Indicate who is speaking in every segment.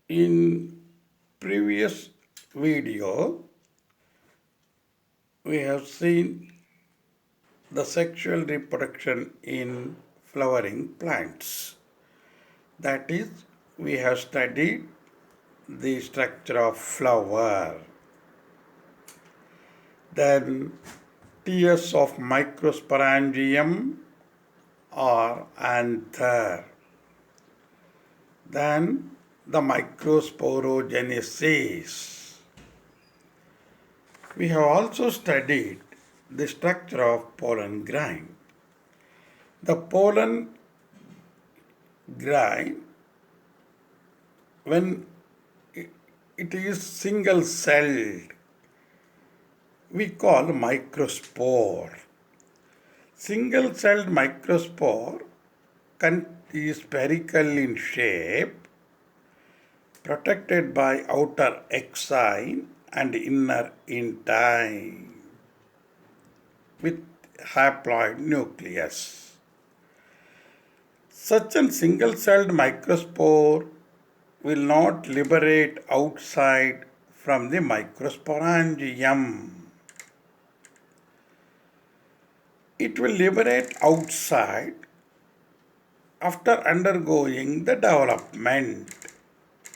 Speaker 1: In previous video, we have seen the sexual reproduction in flowering plants. That is, we have studied the structure of flower, then tiers of microsporangium or anther, then the microsporogenesis. We have also studied the structure of pollen grain. The pollen grain, when it is single celled, we call microspore. Single celled microspore is spherical in shape, protected by outer exine and inner intine with haploid nucleus. Such a single-celled microspore will not liberate outside from the microsporangium. It will liberate outside after undergoing the development.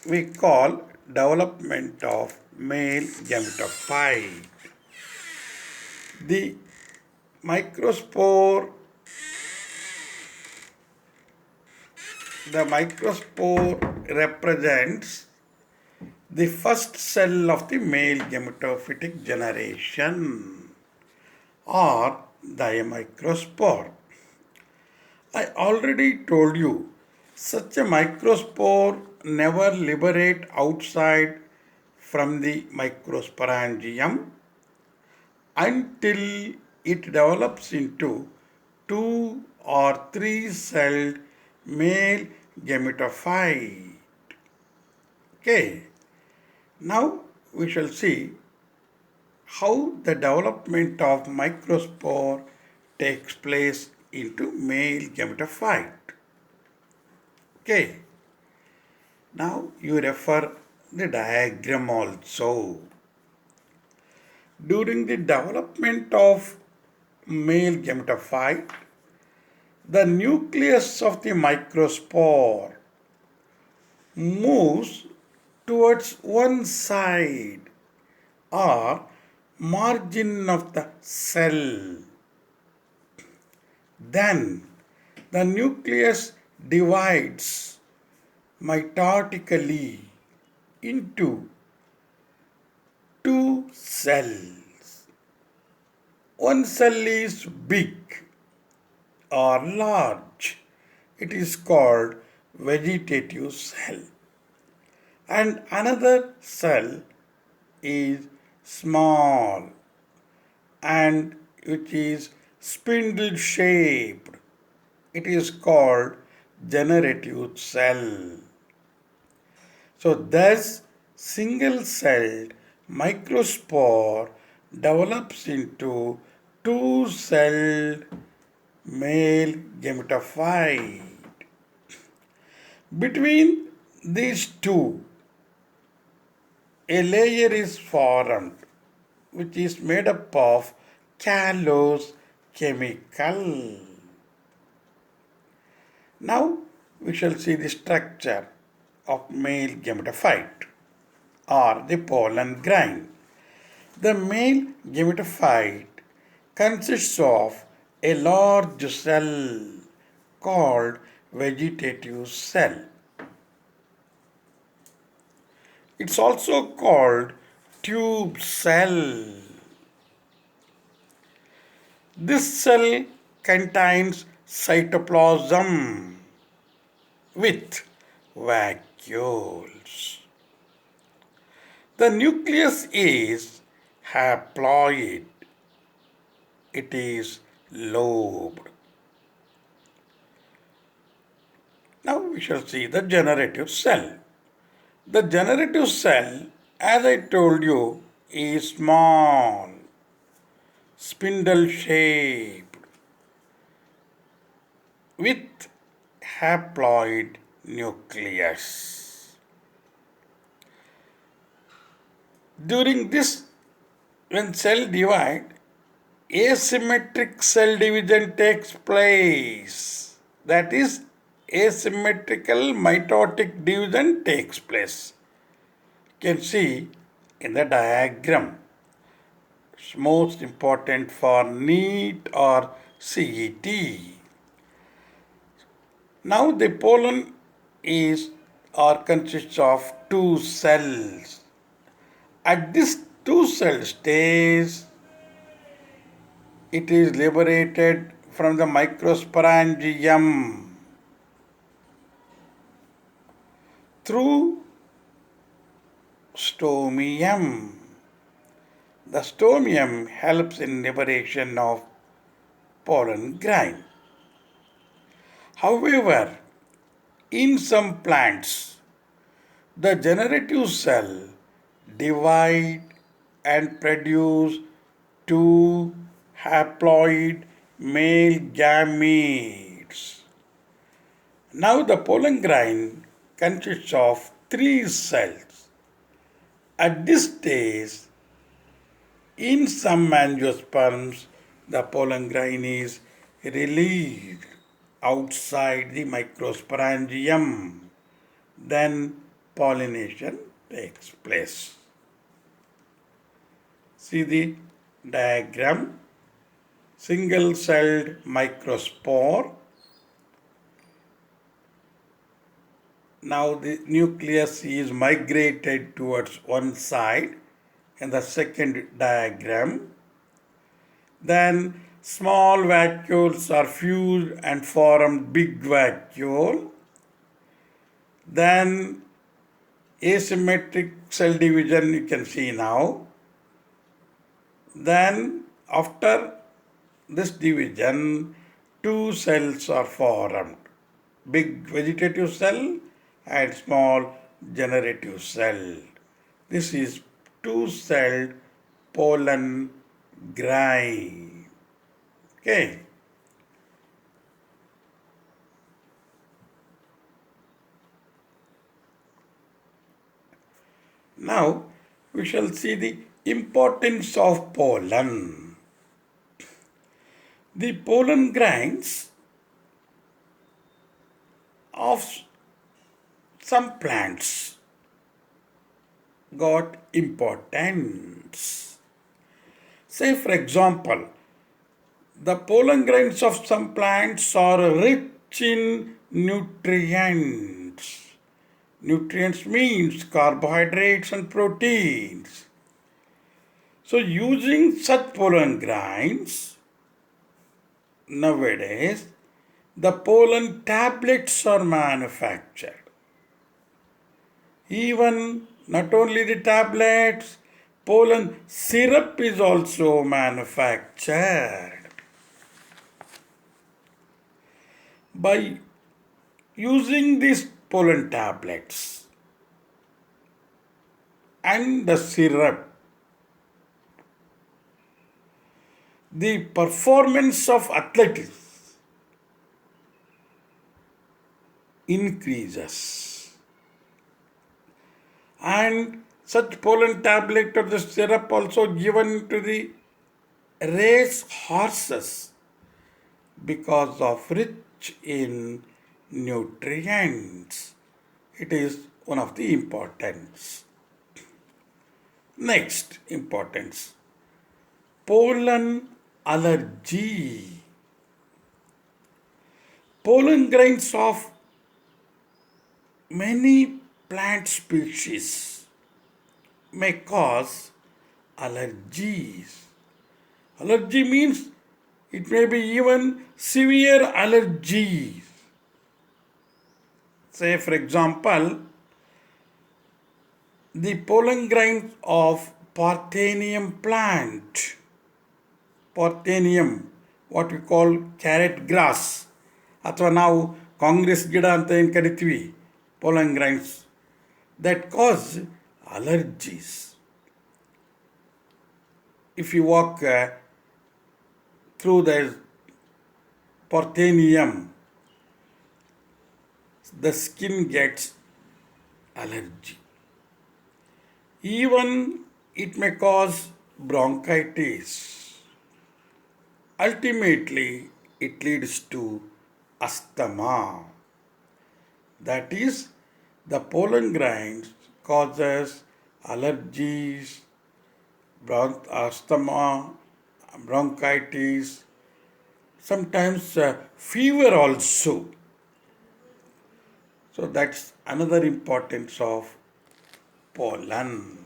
Speaker 1: We call development of male gametophyte. The microspore represents the first cell of the male gametophytic generation or diamicrospore. I already told you such a microspore never liberate outside from the microsporangium until it develops into two or three celled male gametophyte. Okay. Now we shall see how the development of microspore takes place into male gametophyte. Okay. Now you refer the diagram also. During the development of male gametophyte, the nucleus of the microspore moves towards one side or margin of the cell. Then the nucleus divides mitotically into two cells. One cell is big or large. It is called vegetative cell. And another cell is small and which is spindle shaped. It is called generative cell. So thus single celled microspore develops into two celled male gametophyte. Between these two, a layer is formed which is made up of callose chemical. Now we shall see the structure of male gametophyte or the pollen grain. The male gametophyte consists of a large cell called vegetative cell. It's also called tube cell. This cell contains cytoplasm with vacuoles. The nucleus is haploid. It is lobed. Now we shall see the generative cell. The generative cell, as I told you, is small, spindle shaped, with haploid nucleus. During this, when cell divide, asymmetric cell division takes place. That is, asymmetrical mitotic division takes place. You can see in the diagram. It's most important for NEET or CET. Now the pollen is or consists of two cells. At this two cell stage, it is liberated from the microsporangium through stomium. The stomium helps in liberation of pollen grain. However, in some plants, the generative cell divide and produce two haploid male gametes. Now the pollen grain consists of three cells. At this stage, in some angiosperms, the pollen grain is released outside the microsporangium. Then pollination takes place. See the diagram. Single-celled microspore. Now the nucleus is migrated towards one side in the second diagram. Then small vacuoles are fused and form big vacuole. Then asymmetric cell division you can see now. Then after this division, two cells are formed. Big vegetative cell and small generative cell. This is two-celled pollen grain. Okay. Now we shall see the importance of pollen. The pollen grains of some plants got importance. Say for example, the pollen grains of some plants are rich in nutrients. Nutrients means carbohydrates and proteins. So using such pollen grains, nowadays, the pollen tablets are manufactured. Even not only the tablets, pollen syrup is also manufactured. By using these pollen tablets and the syrup, the performance of athletics increases. And such pollen tablet or the syrup also given to the race horses because of rich in nutrients. It is one of the importance. Next importance, pollen allergy. Pollen grains of many plant species may cause allergies. Allergy means it may be even severe allergies. Say for example, the pollen grains of Parthenium plant. Parthenium, what we call carrot grass, ಅಥವಾ ನಾವು ಕಾಂಗ್ರೆಸ್ ಗಿಡ ಅಂತ ಏನು ಕರಿತೀವಿ, pollen grains that cause allergies. If you walk through the Parthenium, the skin gets allergy. Even It may cause bronchitis. Ultimately, it leads to asthma. That is, the pollen grains causes allergies, asthma, bronchitis, sometimes fever also. So that's another importance of pollen.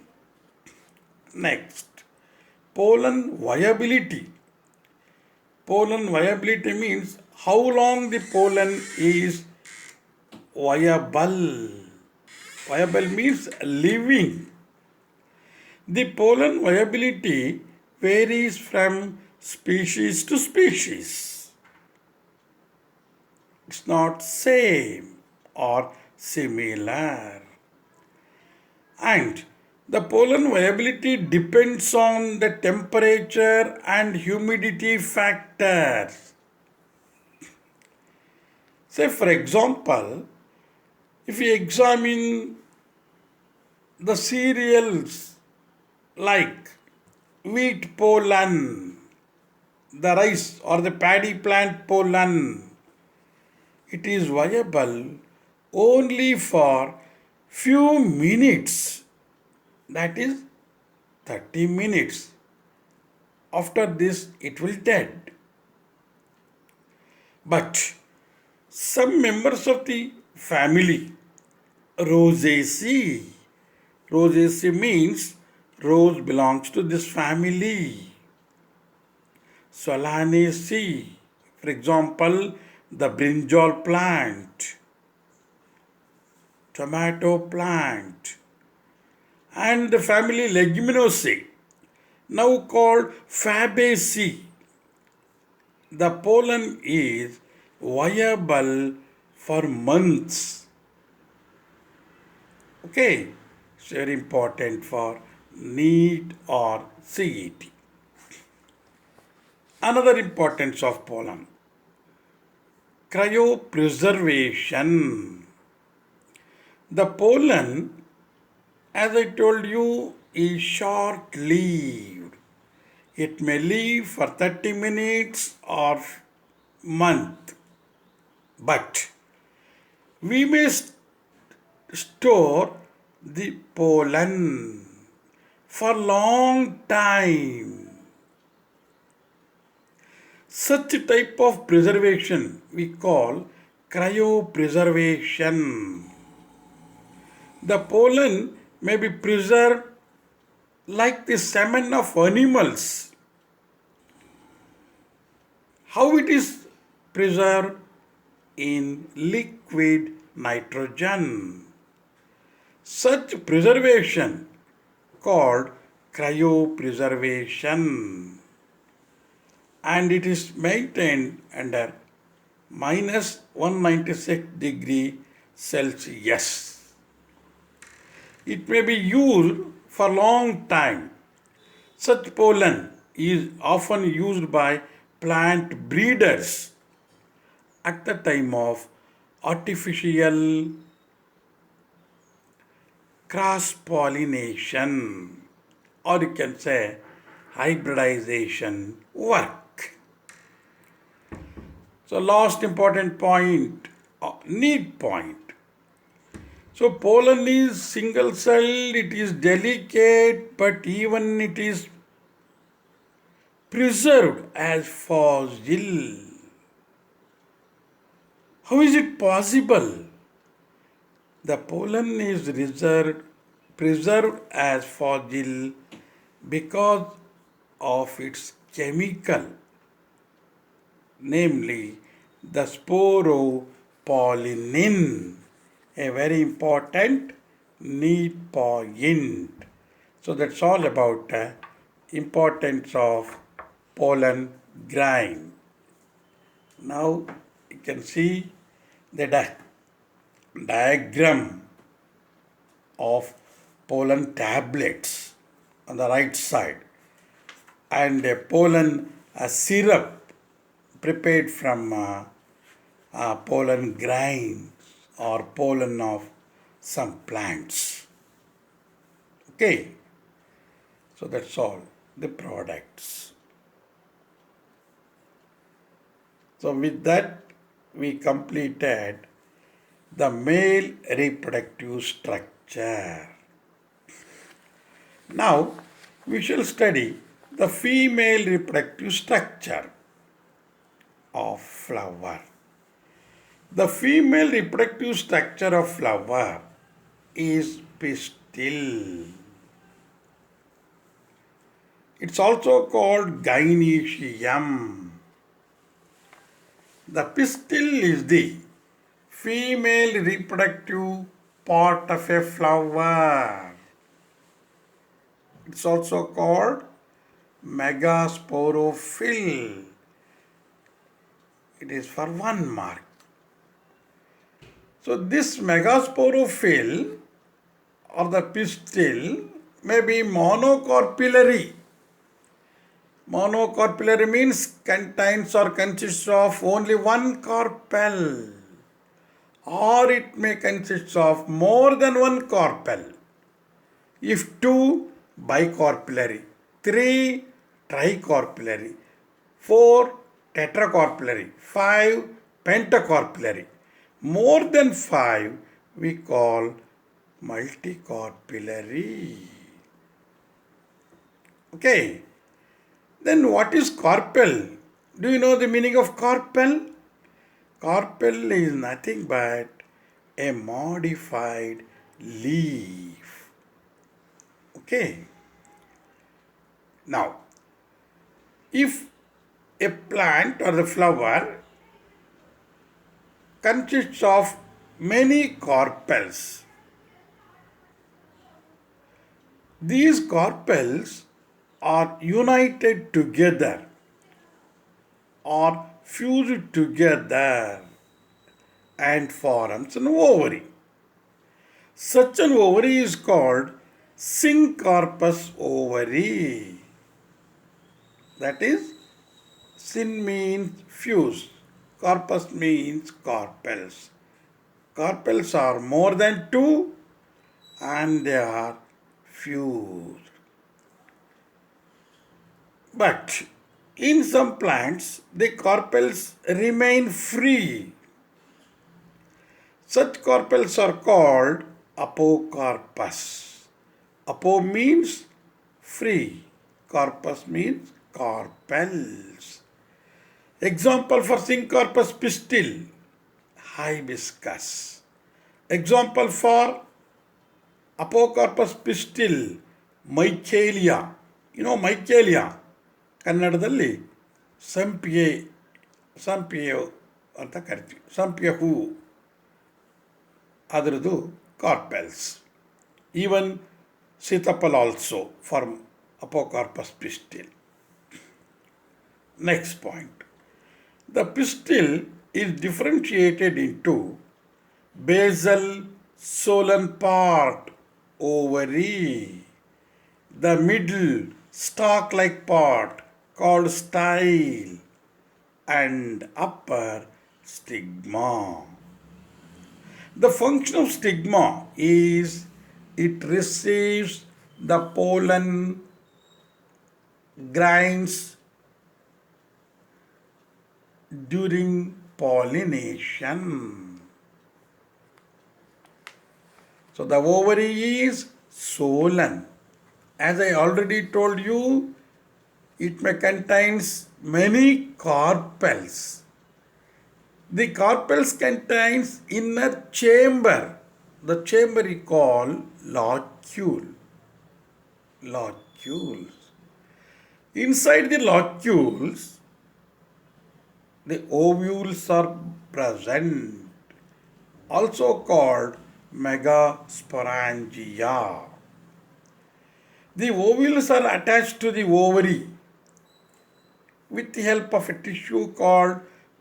Speaker 1: Next, pollen viability. Pollen viability means how long the pollen is viable. Viable means living. The pollen viability varies from species to species. It's not same or similar. And the pollen viability depends on the temperature and humidity factors. Say, for example, if we examine the cereals like wheat pollen, the rice or the paddy plant pollen, it is viable only for few minutes, that is 30 minutes. After this, it will dead. But some members of the family, Rosaceae, Rosaceae means rose belongs to this family. Solanaceae, for example, the brinjal plant, tomato plant, and the family Leguminosae, now called Fabaceae. The pollen is viable for months. Okay, it's very important for NEET or CET. Another importance of pollen, cryopreservation. The pollen, as I told you, is short lived. It may live for 30 minutes or month, but we may store the pollen for long time. Such type of preservation we call cryopreservation. The pollen may be preserved like the semen of animals. How it is preserved? In liquid nitrogen. Such preservation called cryopreservation, and it is maintained under minus 196 degree Celsius. It may be used for long time. Such pollen is often used by plant breeders at the time of artificial cross pollination, or you can say hybridization work. So last important point, need point. So pollen is single celled, it is delicate, but even it is preserved as fossil. How is it possible? The pollen is preserved as fossil because of its chemical, namely the sporopollenin, a very important need point. So that's all about importance of pollen grain. Now you can see the diagram of pollen tablets on the right side, and a pollen syrup prepared from pollen grains or pollen of some plants. Okay. So that's all the products. So with that, we completed the male reproductive structure. Now we shall study the female reproductive structure of flower. The female reproductive structure of flower is pistil. It's also called gynoecium. The pistil is the female reproductive part of a flower. It's also called megasporophyll. It is for one mark. So this megasporophyll or the pistil may be monocarpillary. Monocarpillary means contains or consists of only one carpel, or it may consist of more than one carpel. If two, bicarpillary, three, tricarpillary, four, tetracarpillary, five, pentacarpillary. More than five, we call multicarpillary. Okay. Then what is carpel? Do you know the meaning of carpel? Carpel is nothing but a modified leaf. Okay. Now, if a plant or the flower consists of many carpels, these carpels are united together or fused together and forms an ovary. Such an ovary is called syncarpous ovary. That is, syn means fuse, corpus means carpels. Carpels are more than two and they are fused. But in some plants, the carpels remain free. Such carpels are called apocarpus. Apo means free, carpus means carpels. Example for syncarpous pistil, hibiscus. Example for apocarpus pistil, michaelia. You know michaelia? ಕನ್ನಡದಲ್ಲಿ ಸಂಪಿಗೆ ಅಂತ ಕರಿತೀವಿ. ಸಂಪಿಗೆ ಹೂವು, ಅದರದ್ದು carpels. Even ಸೀತಾಫಲ also for apocarpous pistil. Next point. The pistil is differentiated into basal solan part, ovary, the middle stalk-like part called style, and upper stigma. The function of stigma is it receives the pollen grains during pollination. So the ovary is solan. As I already told you, it may contains many carpels. The carpels contains inner chamber. The chamber we call locule. Locules. Inside the locules, the ovules are present, also called megasporangia. The ovules are attached to the ovary with the help of a tissue called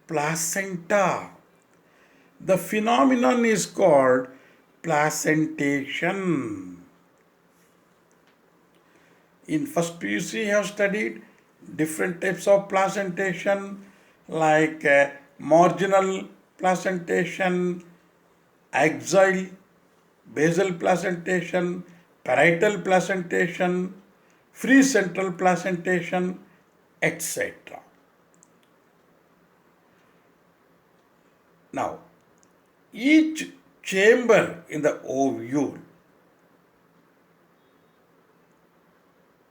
Speaker 1: placenta. The phenomenon is called placentation. In first PUC, you have studied different types of placentation like marginal placentation, axial, basal placentation, parietal placentation, free central placentation, etc. Now, each chamber in the ovule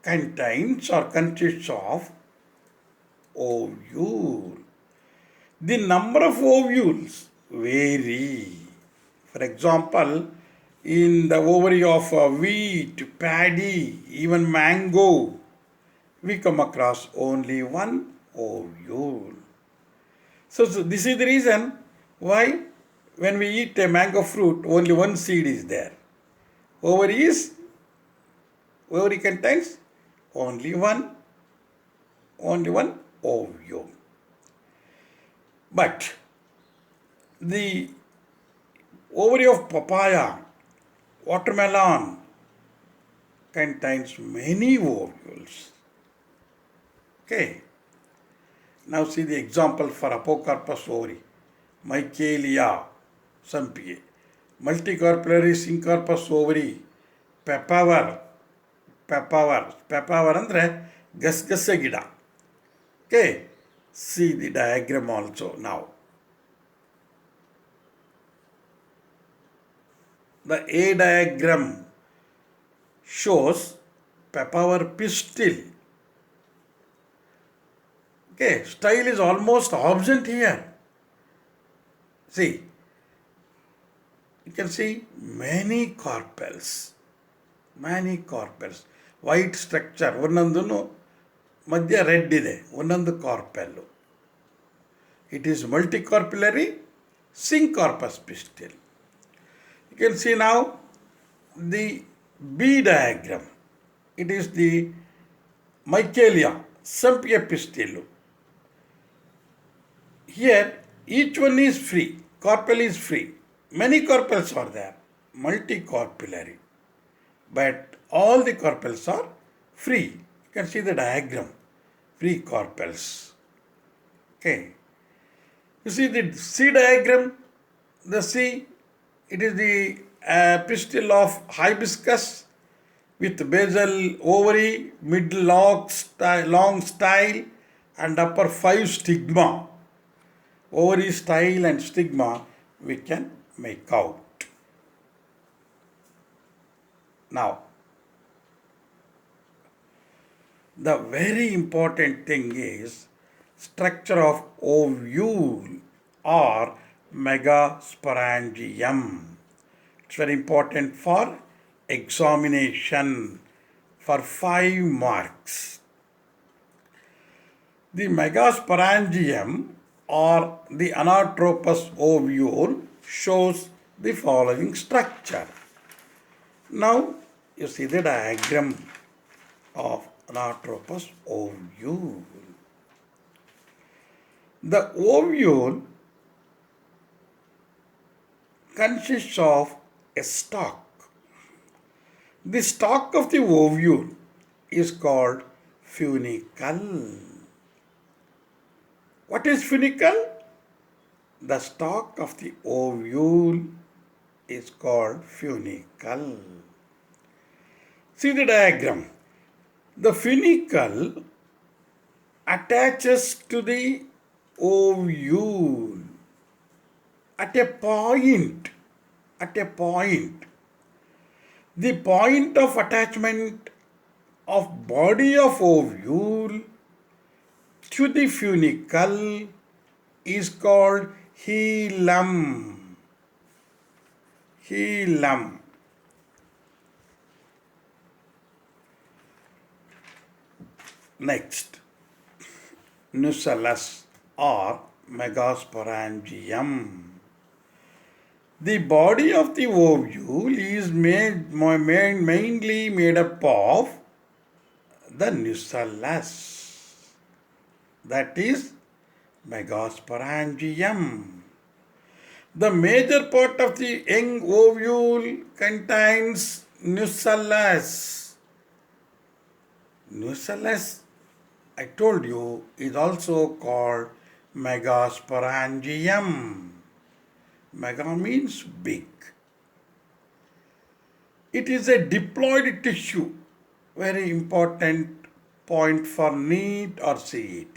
Speaker 1: contains or consists of ovule. The number of ovules vary. For example, in the ovary of wheat, paddy, even mango, we come across only one ovule. So this is the reason why when we eat a mango fruit, only one seed is there. Ovary contains only one ovule. But the ovary of papaya, watermelon contains many ovules. Okay. Now see the example for apocarpus ovary, Michaelia sampiae, multicarpellary syncarpus ovary, papaver ಅಂದ್ರೆ ಗಸಗಸೆ ಗಿಡ. Okay, see the diagram also now. The A diagram shows papaver pistil. Okay, style is almost absent here. See, you can see many carpels, white structure, ಒಂದೊಂದು ಮಧ್ಯ red ಇದೆ, ಒಂದೊಂದು ಕಾರ್ಪೆಲ್ಲು. It is multicarpellary syncarpus pistil. You can see now the B diagram. It is the Michaelia sampiae pistil. Here each one is free, carpel is free. Many carpels are there, multicarpellary. But all the carpels are free. You can see the diagram, free carpels. Okay. You see the C diagram, the C, it is the pistil of hibiscus with basal ovary, mid long style and upper 5 stigma. Ovary style and stigma we can make out. Now, the very important thing is structure of ovule or megasporangium. It's very important for examination for 5 marks. The megasporangium or the anatropous ovule shows the following structure. Now you see the diagram of anatropous ovule. The ovule consists of a stalk. The stalk of the ovule is called funicle. What is funicle? The stalk of the ovule is called funicle. See the diagram. The funicle attaches to the ovule at a point. The point of attachment of body of ovule to the funicle is called hilum. Next, nucellus or megasporangium. The body of the ovule is mainly made up of the nucellus, that is megasporangium. The major part of the young ovule contains nucellus. Nucellus, I told you, is also called megasporangium. Mega means big. It is a diploid tissue very important point for NEET or CET.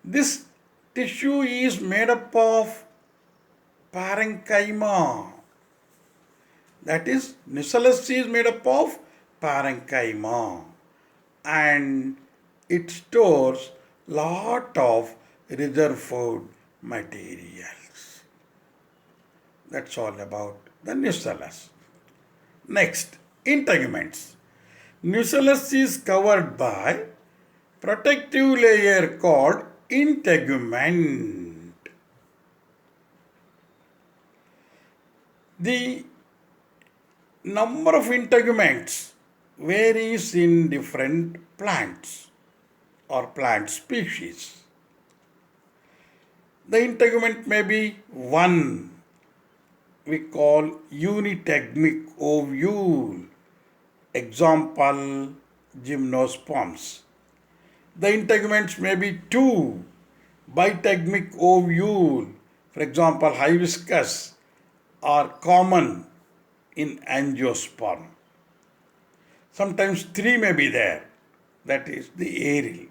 Speaker 1: This tissue is made up of parenchyma. That is, nucellus is made up of parenchyma and it stores lot of reserve food materials. That's all about the nucellus. Next, integuments. Nucellus is covered by protective layer called integument. The number of integuments varies in different plants or plant species. The integument may be one, we call unitegmic ovule, example gymnosperms. The integuments may be two, bitegmic ovule, for example hibiscus, are common in angiosperm. Sometimes three may be there, that is the aerial.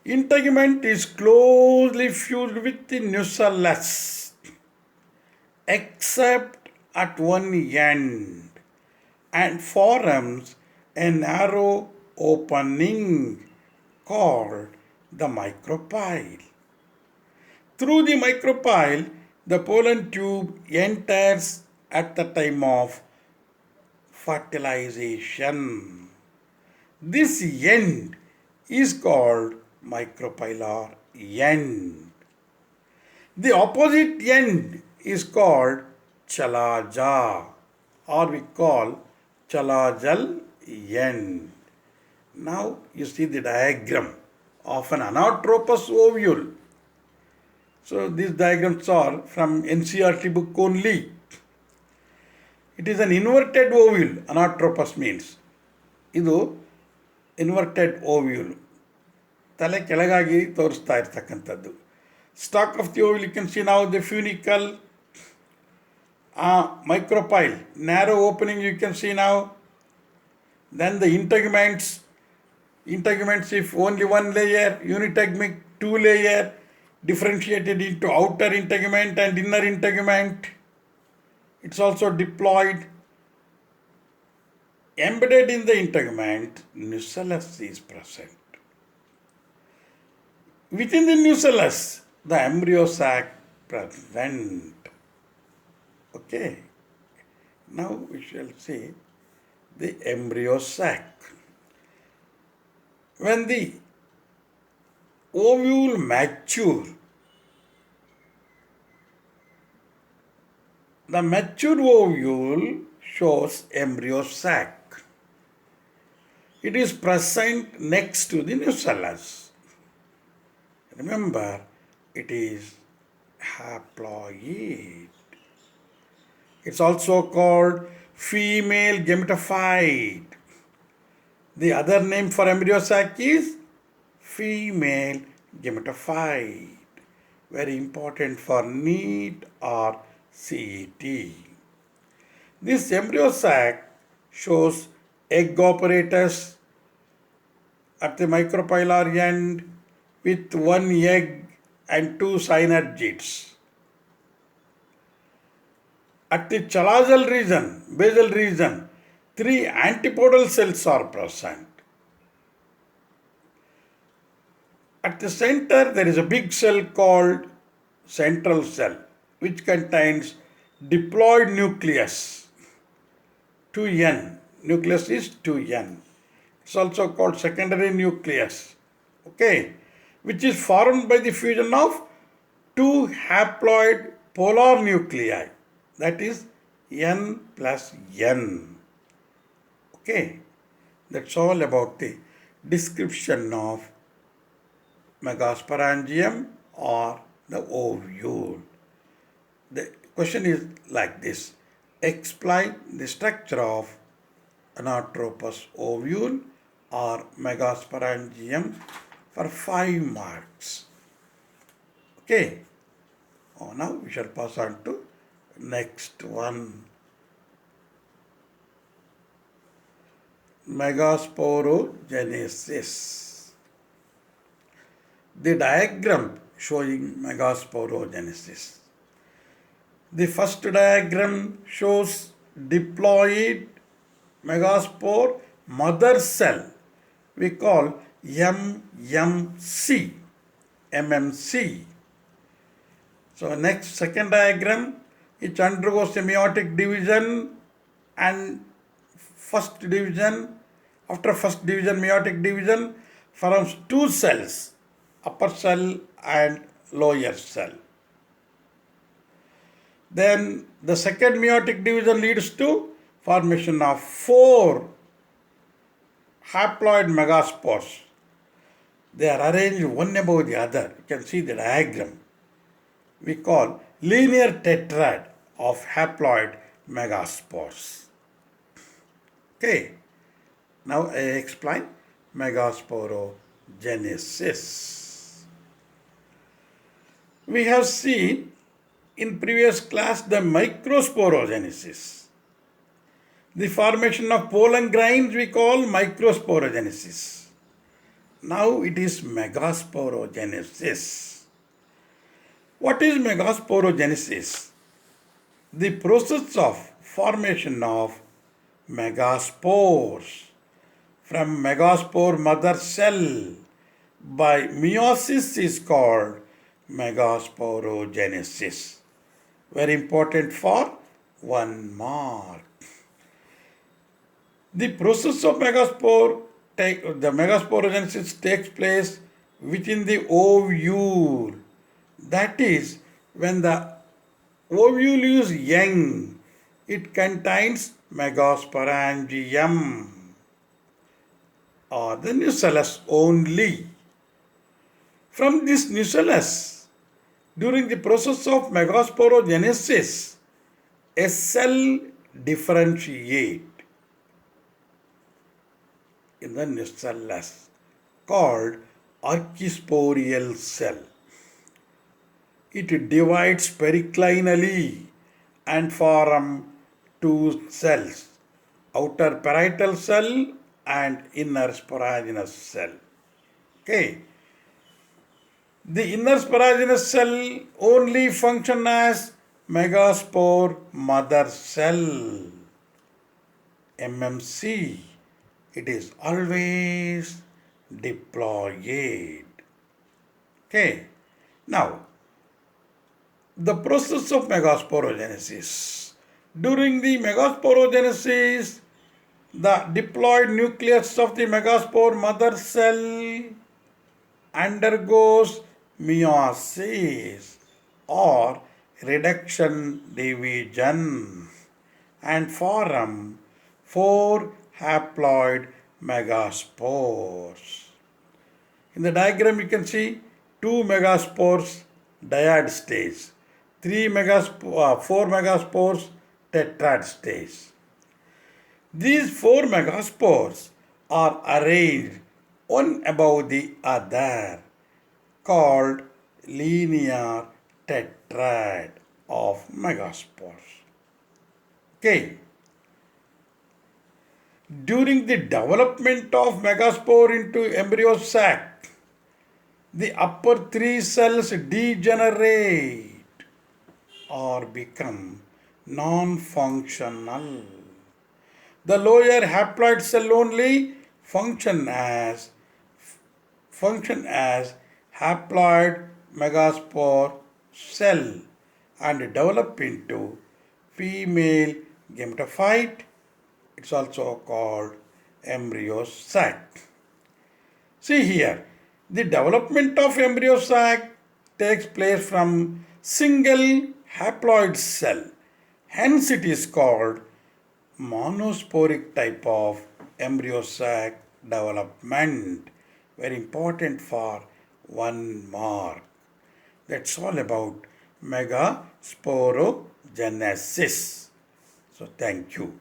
Speaker 1: Integument is closely fused with the nucellus except at one end and forms a narrow opening called the micropyle. Through the micropyle, the pollen tube enters at the time of fertilization. This end is called micropylar end. The opposite end is called chalaja or we call chalajal end. Now you see the diagram of an anatropous ovule. So these diagrams are from NCERT book only. It is an inverted ovule, anatropous means. ಇದು inverted ovule ತಲೆ ಕೆಳಗಾಗಿ ತೋರಿಸ್ತಾ ಇರ್ತಕ್ಕಂಥದ್ದು. Stalk of the ovule, you can see now the funicle, micropyle, narrow opening you can see now. Then the integuments if only one layer, unitegmic two layer, differentiated into outer integument and inner integument. It's also diploid. Embedded in the integument, nucellus is present. Within the nucellus, the embryo sac present. Okay. Now we shall see the embryo sac. When the ovule mature, the mature ovule shows embryo sac. It is present next to the nucellus. Remember, it is haploid. It's also called female gametophyte. The other name for embryo sac is female gametophyte. Very important for NEET or CET. This embryo sac shows egg apparatus at the micropylar end with one egg and two synergids. At the chalazal region, basal region, three antipodal cells are present. At the center, there is a big cell called central cell, which contains diploid nucleus, 2n. Nucleus is 2n. It's also called secondary nucleus, okay, which is formed by the fusion of two haploid polar nuclei, that is n plus n. Okay, that's all about the description of megasporangium or the ovule. The question is like this: explain the structure of anatropous ovule or megasporangium for 5 marks. Okay. Now we shall pass on to next one. Megasporogenesis. The diagram showing megasporogenesis. The first diagram shows diploid megaspore mother cell. We call MMC. MMC. So next second diagram, it undergoes meiotic division and first division. After first division, meiotic division forms two cells, upper cell and lower cell. Then the second meiotic division leads to formation of four haploid megaspores. They are arranged one above the other. You can see the diagram. We call linear tetrad of haploid megaspores. Okay. Now I explain megasporogenesis. We have seen in previous class the microsporogenesis. The formation of pollen grains we call microsporogenesis. Now it is megasporogenesis. What is megasporogenesis? The process of formation of megaspores from megaspore mother cell by meiosis is called megasporogenesis. Very important for 1 mark. The process of megasporogenesis takes place within the ovule. That is, when the ovule is young, it contains megasporangium or the nucellus only. From this nucellus, during the process of megasporogenesis, a cell differentiates in the nucellus called archisporial cell. It divides periclinally and forms two cells, outer parietal cell and inner sporogenous cell. Okay. The inner sporogenous cell only function as megaspore mother cell. MMC. It is always diploid. Okay. Now, the process of megasporogenesis. During the megasporogenesis, the diploid nucleus of the megaspore mother cell undergoes meiosis or reduction division and form four haploid megaspores. In the diagram you can see two megaspores dyad stage, four megaspores tetrad stage. These four megaspores are arranged one above the other, called linear tetrad of megaspores. Okay. During the development of megaspore into embryo sac, the upper three cells degenerate or become non-functional. The lower haploid cell only function as haploid megaspore cell and develop into female gametophyte. It's also called embryo sac. See here, the development of embryo sac takes place from single haploid cell. Hence it is called monosporic type of embryo sac development. Very important for 1 mark. That's all about megasporogenesis. So thank you.